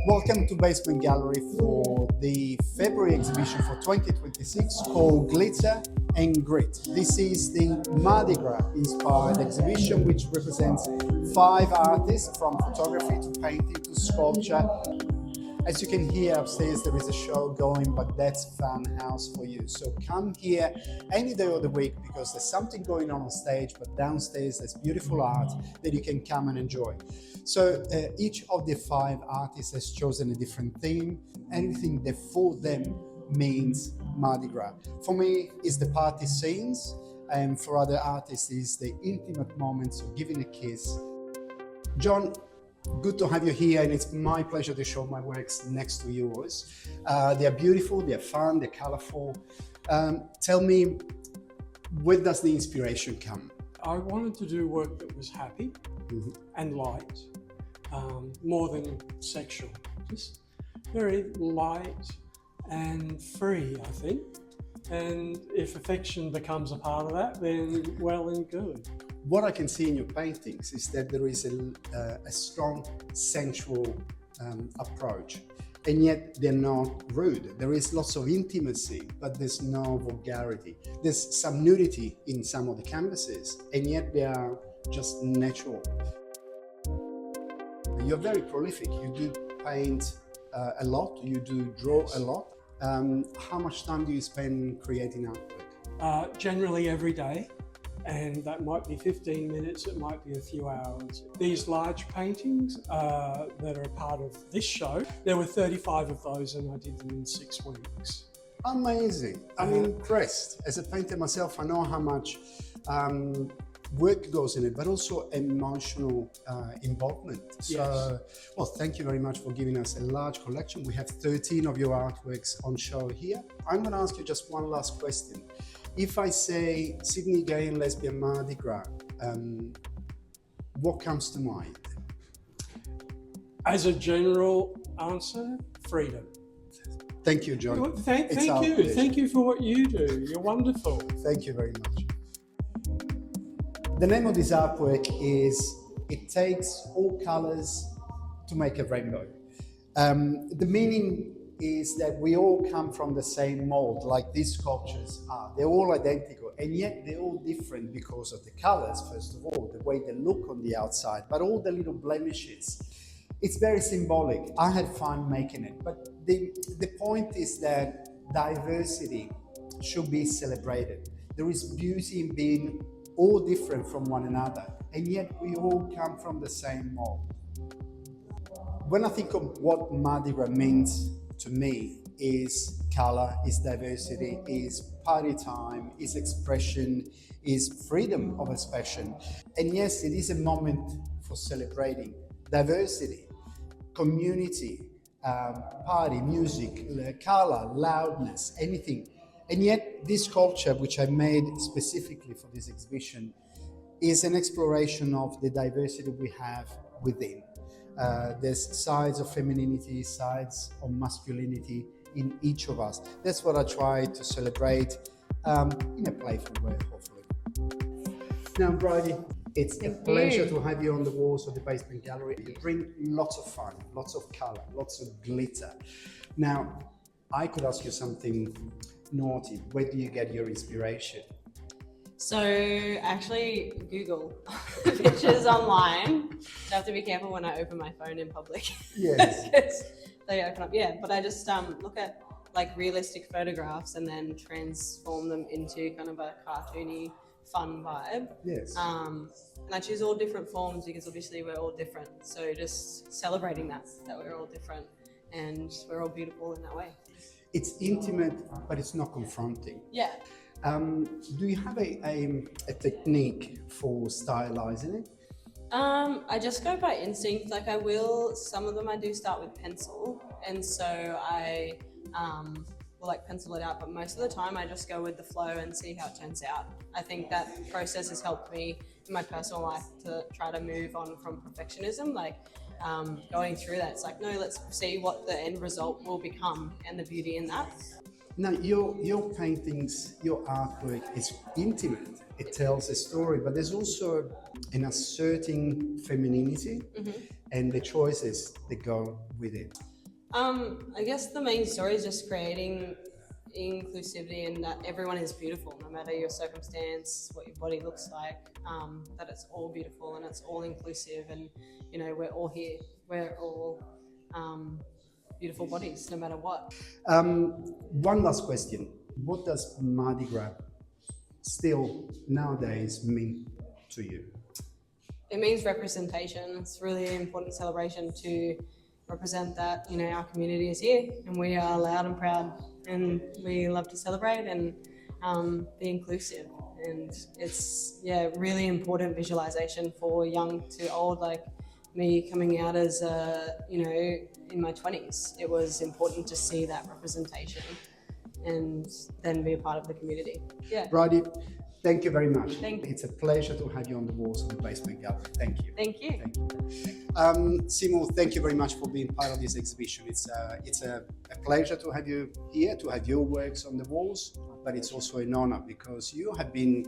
Welcome to Basement Gallery for the February exhibition for 2026 called Glitter and Grit. This is the Mardi Gras inspired exhibition which represents 5 artists from photography to painting to sculpture. As you can hear upstairs, there is a show going, but that's Funhaus for you. So come here any day of the week because there's something going on stage, but downstairs there's beautiful art that you can come and enjoy. So each of the 5 artists has chosen a different theme. Anything that for them means Mardi Gras. For me, it's the party scenes, and for other artists, it's the intimate moments of giving a kiss. John, good to have you here, and it's my pleasure to show my works next to yours. They're beautiful, they're fun, they're colorful. Tell me, where does the inspiration come? I wanted to do work that was happy and light, more than sexual. Just very light and free, I think. And if affection becomes a part of that, then well and good. What I can see in your paintings is that there is a strong sensual approach, and yet they're not rude. There is lots of intimacy, but there's no vulgarity. There's some nudity in some of the canvases, and yet they are just natural. You're very prolific. You do paint a lot, you do draw a lot. How much time do you spend creating artwork? Generally every day. And that might be 15 minutes, it might be a few hours. These large paintings that are a part of this show, there were 35 of those and I did them in 6 weeks. Amazing. I'm impressed. As a painter myself, I know how much work goes in it, but also emotional involvement. So, Yes. well, thank you very much for giving us a large collection. We have 13 of your artworks on show here. I'm going to ask you just one last question. If I say Sydney Gay and Lesbian Mardi Gras, what comes to mind? As a general answer, freedom. Thank you, John. Thank you. Thank you for what you do. You're wonderful. Thank you very much. The name of this artwork is It Takes All Colors to Make a Rainbow. The meaning is that we all come from the same mold, like these sculptures are. They're all identical, and yet they're all different because of the colors, first of all, the way they look on the outside, but all the little blemishes. It's very symbolic. I had fun making it, but the point is that diversity should be celebrated. There is beauty in being all different from one another, and yet we all come from the same mold. When I think of what Mardi Gras means to me, is color, is diversity, is party time, is expression, is freedom of expression. And yes, it is a moment for celebrating diversity, community, party, music, color, loudness, anything. And yet this sculpture, which I made specifically for this exhibition, is an exploration of the diversity we have within. There's sides of femininity, sides of masculinity in each of us. That's what I try to celebrate in a playful way, hopefully. Now, Bridy, it's a pleasure to have you on the walls of the Basement Gallery. You bring lots of fun, lots of color, lots of glitter. Now, I could ask you something naughty. Where do you get your inspiration? So actually Google pictures online. I have to be careful when I open my phone in public. Yes. They open up, but I just look at like realistic photographs and then transform them into kind of a cartoony, fun vibe. Yes. And I choose all different forms because obviously we're all different. So just celebrating that we're all different and we're all beautiful in that way. It's intimate, but it's not confronting. Yeah. Do you have a technique for stylizing it? I just go by instinct. Like some of them I do start with pencil, and so I will like pencil it out, but most of the time I just go with the flow and see how it turns out. I think that process has helped me in my personal life to try to move on from perfectionism, like going through that. It's like, no, let's see what the end result will become and the beauty in that. Now, your paintings, your artwork is intimate. It tells a story, but there's also an asserting femininity and the choices that go with it. I guess the main story is just creating inclusivity and that everyone is beautiful, no matter your circumstance, what your body looks like, that it's all beautiful and it's all inclusive, and you know, we're all here, we're all beautiful bodies, no matter what. One last question. What does Mardi Gras still nowadays mean to you? It means representation. It's a really important celebration to represent that, you know, our community is here and we are loud and proud and we love to celebrate and be inclusive. And it's, yeah, really important visualization for young to old, like me coming out as, you know, in my 20s. It was important to see that representation and then be a part of the community. Yeah. Bridy, thank you very much. Thank you. It's a pleasure to have you on the walls of the basement gallery. Thank you. Thank you. Thank you. CMoore, thank you very much for being part of this exhibition. It's a pleasure to have you here, to have your works on the walls, but it's also an honor because you have been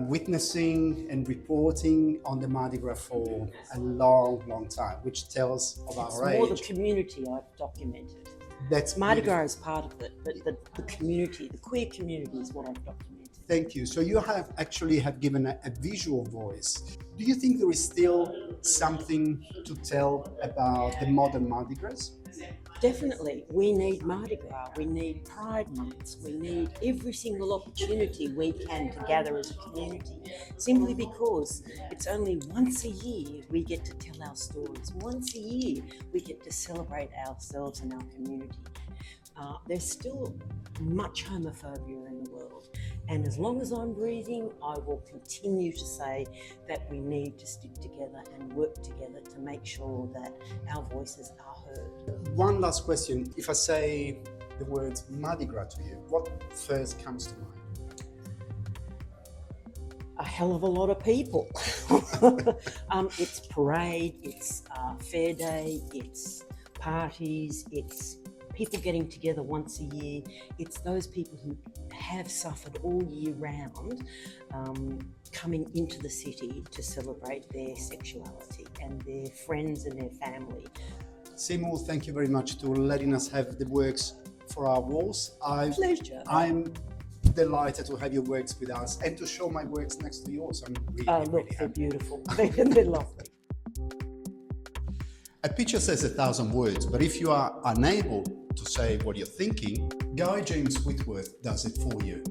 witnessing and reporting on the Mardi Gras for a long, long time, which tells of our age. It's more the community I've documented. That's Mardi beautiful. Gras is part of it, but the community, the queer community is what I've documented. Thank you. So you have actually given a visual voice. Do you think there is still something to tell about the modern Mardi Gras? Definitely, we need Mardi Gras, we need Pride Months, we need every single opportunity we can to gather as a community, simply because it's only once a year we get to tell our stories. Once a year we get to celebrate ourselves and our community. There's still much homophobia in the world, and as long as I'm breathing, I will continue to say that we need to stick together and work together to make sure that our voices are heard. One last question. If I say the words Mardi Gras to you, what first comes to mind? A hell of a lot of people. It's parade, it's fair day, it's parties, it's people getting together once a year. It's those people who have suffered all year round coming into the city to celebrate their sexuality and their friends and their family. CMoore, thank you very much to letting us have the works for our walls. Pleasure. I'm delighted to have your works with us and to show my works next to yours. I'm really, Look, really they're happy. beautiful. They're lovely. A picture says 1,000 words, but if you are unable to say what you're thinking, Guy James Withworth does it for you.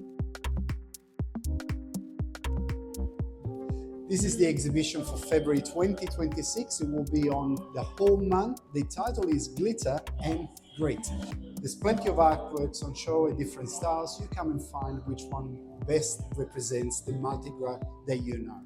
This is the exhibition for February 2026. It will be on the whole month. The title is Glitter and Grit. There's plenty of artworks on show in different styles. You come and find which one best represents the Mardi Gras that you know.